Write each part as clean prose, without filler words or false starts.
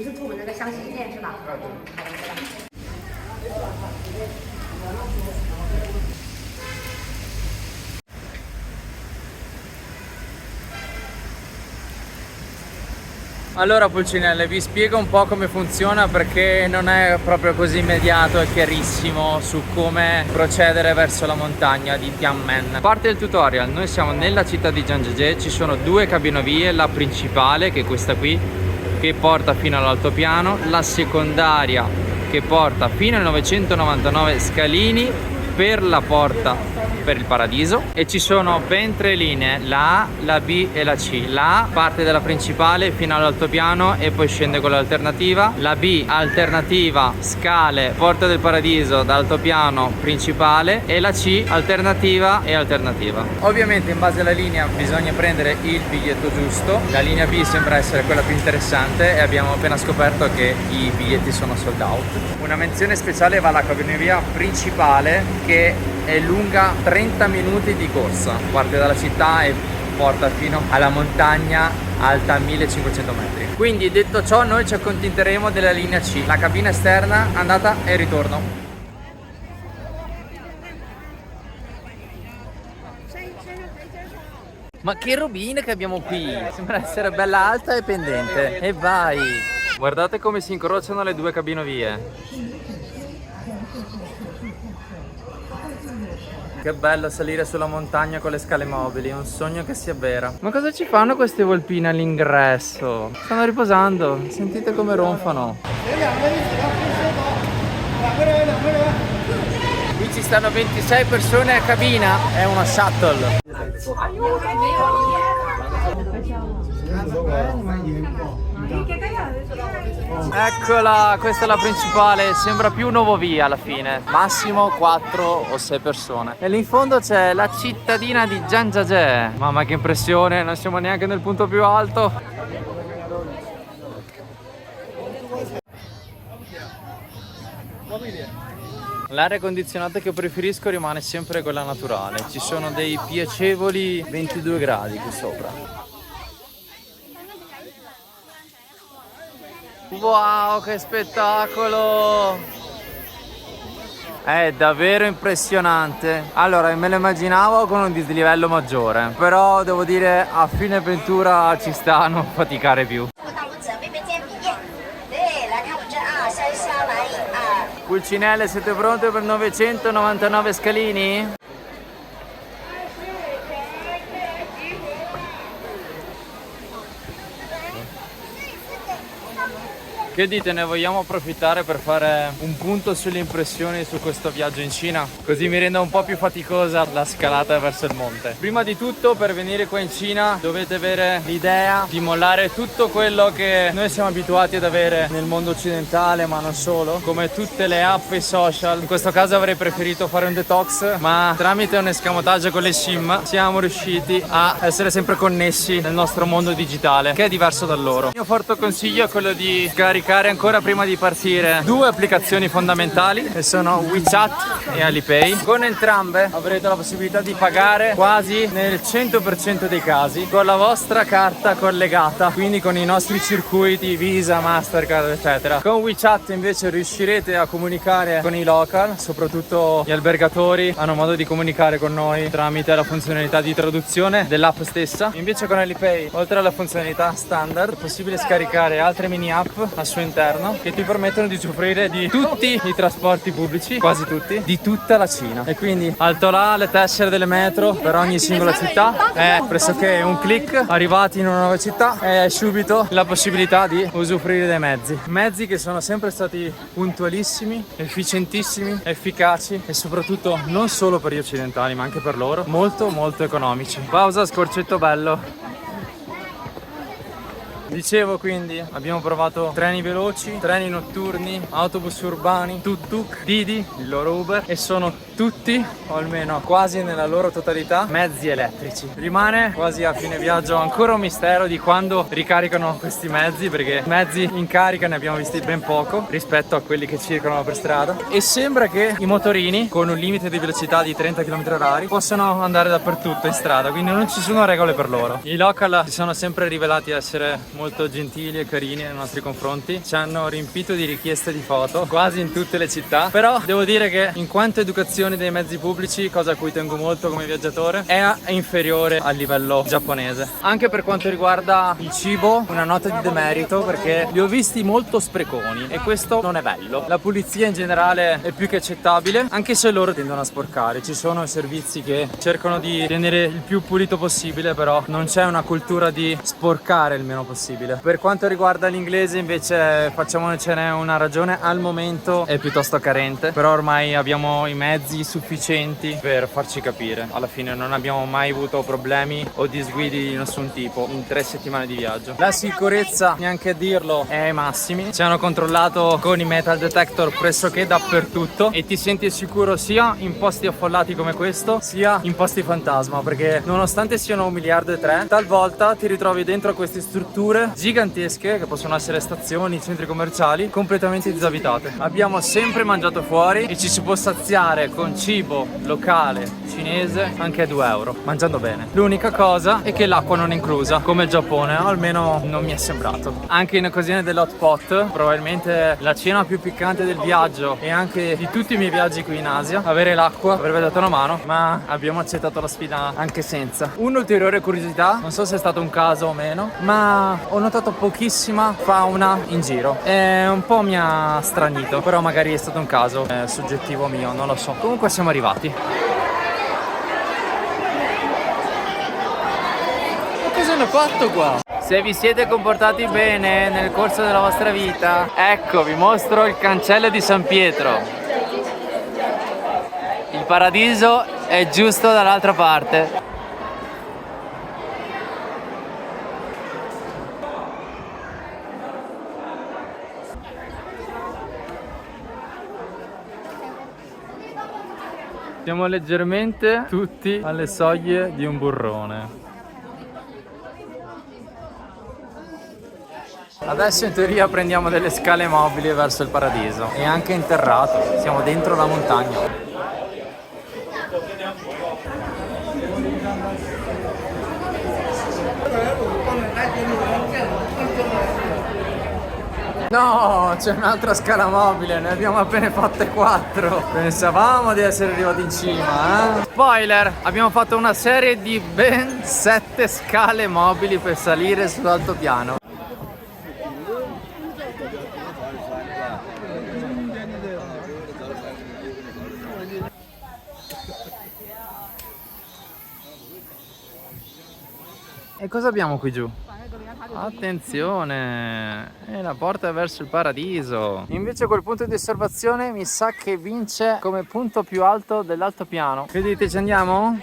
你是住我们那个湘西店是吧？Allora Pulcinelle, vi spiego un po' come funziona perché non è proprio così immediato e chiarissimo su come procedere verso la montagna di Tian Men. Parte il tutorial, noi siamo nella città di Zhangjiajie, ci sono due cabinovie, la principale che è questa qui che porta fino all'altopiano, la secondaria che porta fino ai 999 scalini per la porta per il paradiso, e ci sono ben tre linee, la A, la B e la C. La A parte dalla principale fino all'altopiano e poi scende con l'alternativa, la B alternativa scale porta del paradiso dall'altopiano principale, e la C alternativa e alternativa. Ovviamente in base alla linea bisogna prendere il biglietto giusto. La linea B sembra essere quella più interessante e abbiamo appena scoperto che i biglietti sono sold out. Una menzione speciale va alla cabinovia principale che è lunga 30 minuti di corsa, parte dalla città e porta fino alla montagna alta 1500 metri. Quindi detto ciò, noi ci accontenteremo della linea C, la cabina esterna andata e ritorno. Ma che robina che abbiamo qui, sembra essere bella alta e pendente. E vai, guardate come si incrociano le due cabinovie. Che bello salire sulla montagna con le scale mobili, è un sogno che si avvera. Ma cosa ci fanno queste volpine all'ingresso? Stanno riposando, sentite come ronfano. Qui ci stanno 26 persone a cabina, è una shuttle. Eccola, questa è la principale, sembra più Nuovovia alla fine, massimo 4 o 6 persone. E lì in fondo c'è la cittadina di Zhangjiajie. Mamma che impressione, non siamo neanche nel punto più alto. L'aria condizionata che preferisco rimane sempre quella naturale, ci sono dei piacevoli 22 gradi qui sopra. Wow, che spettacolo! È davvero impressionante. Allora, me lo immaginavo con un dislivello maggiore, però devo dire a fine avventura ci sta a non faticare più. Pulcinelle, siete pronte per 999 scalini? Che dite, ne vogliamo approfittare per fare un punto sulle impressioni su questo viaggio in Cina? Così mi renda un po' più faticosa la scalata verso il monte. Prima di tutto, per venire qua in Cina dovete avere l'idea di mollare tutto quello che noi siamo abituati ad avere nel mondo occidentale, ma non solo, come tutte le app e social. In questo caso avrei preferito fare un detox, ma tramite un escamotage con le SIM siamo riusciti a essere sempre connessi nel nostro mondo digitale, che è diverso da loro. Il mio forte consiglio è quello di scaricare ancora prima di partire due applicazioni fondamentali, che sono WeChat e Alipay. Con entrambe avrete la possibilità di pagare quasi nel 100% dei casi con la vostra carta collegata, quindi con i nostri circuiti Visa, Mastercard eccetera. Con WeChat invece riuscirete a comunicare con i local, soprattutto gli albergatori hanno modo di comunicare con noi tramite la funzionalità di traduzione dell'app stessa. Invece con Alipay, oltre alla funzionalità standard, è possibile scaricare altre mini app al suo interno che ti permettono di usufruire di tutti i trasporti pubblici, quasi tutti, di tutta la Cina. E quindi alto là le tessere delle metro per ogni singola città, è pressoché un click, arrivati in una nuova città e subito la possibilità di usufruire dei mezzi che sono sempre stati puntualissimi, efficientissimi, efficaci e soprattutto non solo per gli occidentali ma anche per loro molto economici. Pausa, scorcetto bello. Dicevo, quindi abbiamo provato treni veloci, treni notturni, autobus urbani, tuk-tuk, Didi, il loro Uber, e sono tutti, o almeno quasi nella loro totalità, mezzi elettrici. Rimane quasi a fine viaggio ancora un mistero di quando ricaricano questi mezzi, perché mezzi in carica ne abbiamo visti ben poco rispetto a quelli che circolano per strada, e sembra che i motorini con un limite di velocità di 30 km/h possano andare dappertutto in strada, quindi non ci sono regole per loro. I local si sono sempre rivelati essere molto gentili e carini nei nostri confronti, ci hanno riempito di richieste di foto quasi in tutte le città, però devo dire che in quanto educazione dei mezzi pubblici, cosa a cui tengo molto come viaggiatore, è inferiore al livello giapponese. Anche per quanto riguarda il cibo, una nota di demerito, perché li ho visti molto spreconi e questo non è bello. La pulizia in generale è più che accettabile, anche se loro tendono a sporcare. Ci sono servizi che cercano di tenere il più pulito possibile, però non c'è una cultura di sporcare il meno possibile. Per quanto riguarda l'inglese invece facciamocene una ragione, al momento è piuttosto carente, però ormai abbiamo i mezzi sufficienti per farci capire. Alla fine non abbiamo mai avuto problemi o disguidi di nessun tipo in 3 settimane di viaggio. La sicurezza, neanche a dirlo, è ai massimi. Ci hanno controllato con i metal detector pressoché dappertutto e ti senti sicuro sia in posti affollati come questo, sia in posti fantasma, perché nonostante siano 1,3 miliardi, talvolta ti ritrovi dentro queste strutture gigantesche che possono essere stazioni, centri commerciali completamente disabitate. Abbiamo sempre mangiato fuori e ci si può saziare con cibo locale cinese anche a 2 euro, mangiando bene. L'unica cosa è che l'acqua non è inclusa come il Giappone, o almeno non mi è sembrato. Anche in occasione dell'hot pot, probabilmente la cena più piccante del viaggio e anche di tutti i miei viaggi qui in Asia, avere l'acqua avrebbe dato una mano, ma abbiamo accettato la sfida anche senza. Un'ulteriore curiosità, non so se è stato un caso o meno, ma ho notato pochissima fauna in giro e un po' mi ha stranito, però magari è stato un caso soggettivo mio, non lo so. Comunque siamo arrivati. Ma cosa hanno fatto qua? Se vi siete comportati bene nel corso della vostra vita, ecco, vi mostro il cancello di San Pietro. Il paradiso è giusto dall'altra parte. Siamo leggermente tutti alle soglie di un burrone. Adesso in teoria prendiamo delle scale mobili verso il paradiso. È anche interrato, siamo dentro la montagna. No, c'è un'altra scala mobile, ne abbiamo appena fatte 4. Pensavamo di essere arrivati in cima, eh? Spoiler, abbiamo fatto una serie di ben 7 scale mobili per salire sull'altopiano. E cosa abbiamo qui giù? Attenzione, è la porta verso il paradiso. Invece quel punto di osservazione mi sa che vince come punto più alto dell'altopiano. Che dite, ci andiamo?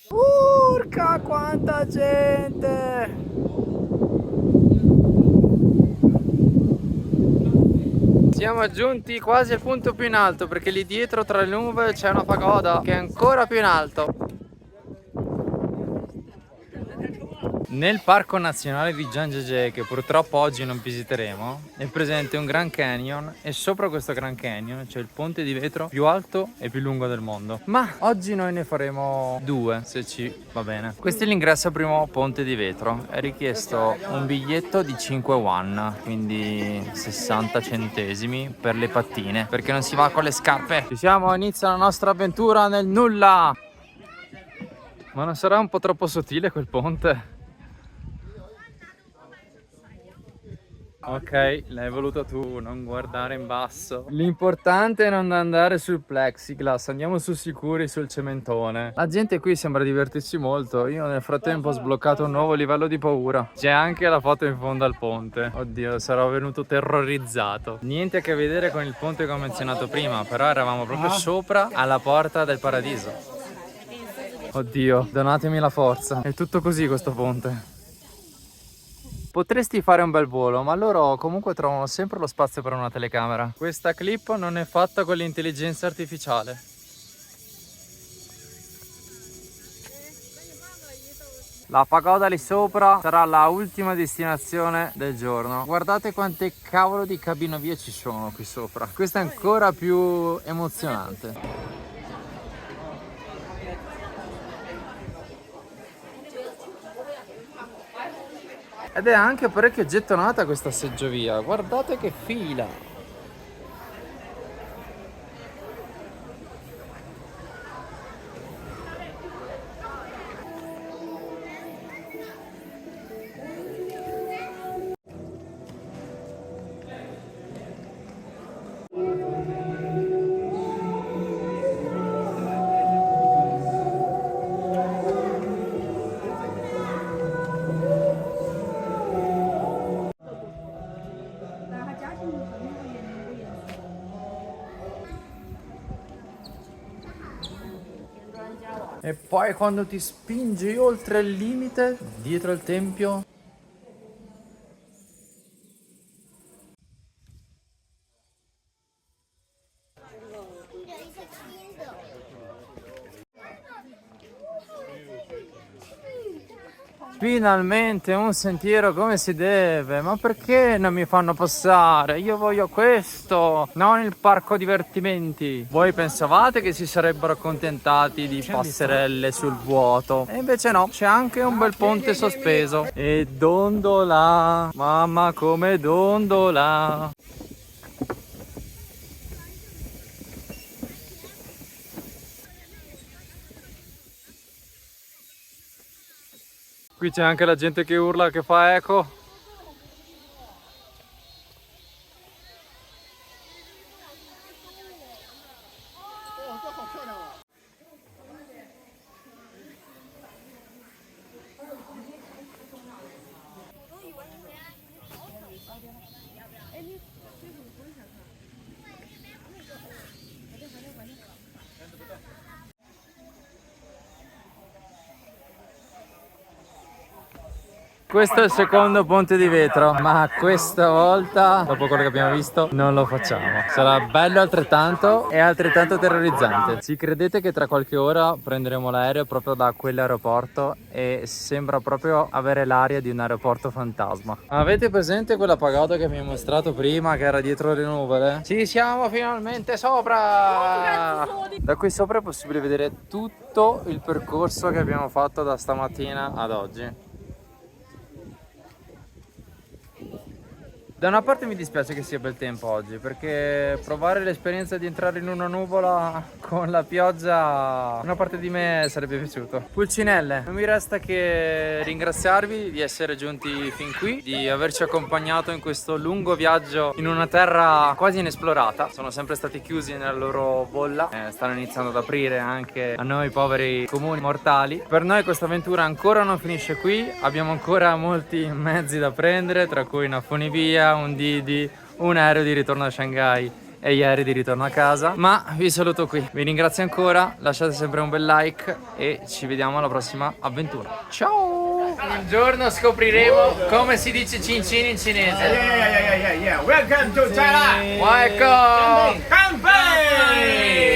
Urca, quanta gente! Siamo giunti quasi al punto più in alto, perché lì dietro tra le nuvole c'è una pagoda che è ancora più in alto. Nel parco nazionale di Zhangjiajie, che purtroppo oggi non visiteremo, è presente un Grand Canyon e sopra questo Grand Canyon c'è il ponte di vetro più alto e più lungo del mondo. Ma oggi noi ne faremo 2, se ci va bene. Questo è l'ingresso al primo ponte di vetro. È richiesto un biglietto di 5 won, quindi 60 centesimi per le pattine, perché non si va con le scarpe. Ci siamo, inizia la nostra avventura nel nulla. Ma non sarà un po' troppo sottile quel ponte? Ok, l'hai voluto tu, non guardare in basso. L'importante è non andare sul plexiglass, andiamo sul sicuri sul cementone. La gente qui sembra divertirsi molto, io nel frattempo ho sbloccato un nuovo livello di paura. C'è anche la foto in fondo al ponte. Oddio, sarò venuto terrorizzato. Niente a che vedere con il ponte che ho menzionato prima, però eravamo proprio sopra alla porta del paradiso. Oddio, donatemi la forza. È tutto così questo ponte. Potresti fare un bel volo, ma loro comunque trovano sempre lo spazio per una telecamera. Questa clip non è fatta con l'intelligenza artificiale. La pagoda lì sopra sarà la ultima destinazione del giorno. Guardate quante cavolo di cabinovie ci sono qui sopra. Questo è ancora più emozionante. Ed è anche parecchio gettonata questa seggiovia. Guardate che fila. E poi quando ti spingi oltre il limite, dietro il tempio. Finalmente un sentiero come si deve, ma perché non mi fanno passare? Io voglio questo, non il parco divertimenti. Voi pensavate che si sarebbero accontentati di passerelle sul vuoto? E invece no, c'è anche un bel ponte sospeso. E dondola, mamma come dondola. Qui c'è anche la gente che urla, che fa eco. Questo è il secondo ponte di vetro, ma questa volta, dopo quello che abbiamo visto, non lo facciamo. Sarà bello altrettanto e altrettanto terrorizzante. Ci credete che tra qualche ora prenderemo l'aereo proprio da quell'aeroporto e sembra proprio avere l'aria di un aeroporto fantasma. Avete presente quella pagoda che mi hai mostrato prima, che era dietro le nuvole? Ci siamo finalmente sopra! Da qui sopra è possibile vedere tutto il percorso che abbiamo fatto da stamattina ad oggi. Da una parte mi dispiace che sia bel tempo oggi, perché provare l'esperienza di entrare in una nuvola con la pioggia, una parte di me sarebbe piaciuto. Pulcinelle, non mi resta che ringraziarvi di essere giunti fin qui, di averci accompagnato in questo lungo viaggio in una terra quasi inesplorata. Sono sempre stati chiusi nella loro bolla, stanno iniziando ad aprire anche a noi poveri comuni mortali. Per noi questa avventura ancora non finisce qui, abbiamo ancora molti mezzi da prendere, tra cui una funivia, un Didi, un aereo di ritorno a Shanghai e gli aerei di ritorno a casa. Ma vi saluto qui, vi ringrazio ancora, lasciate sempre un bel like e ci vediamo alla prossima avventura. Ciao! Un giorno scopriremo come si dice cin cin in cinese. Yeah. Welcome to Thailand. Welcome! Kanpai!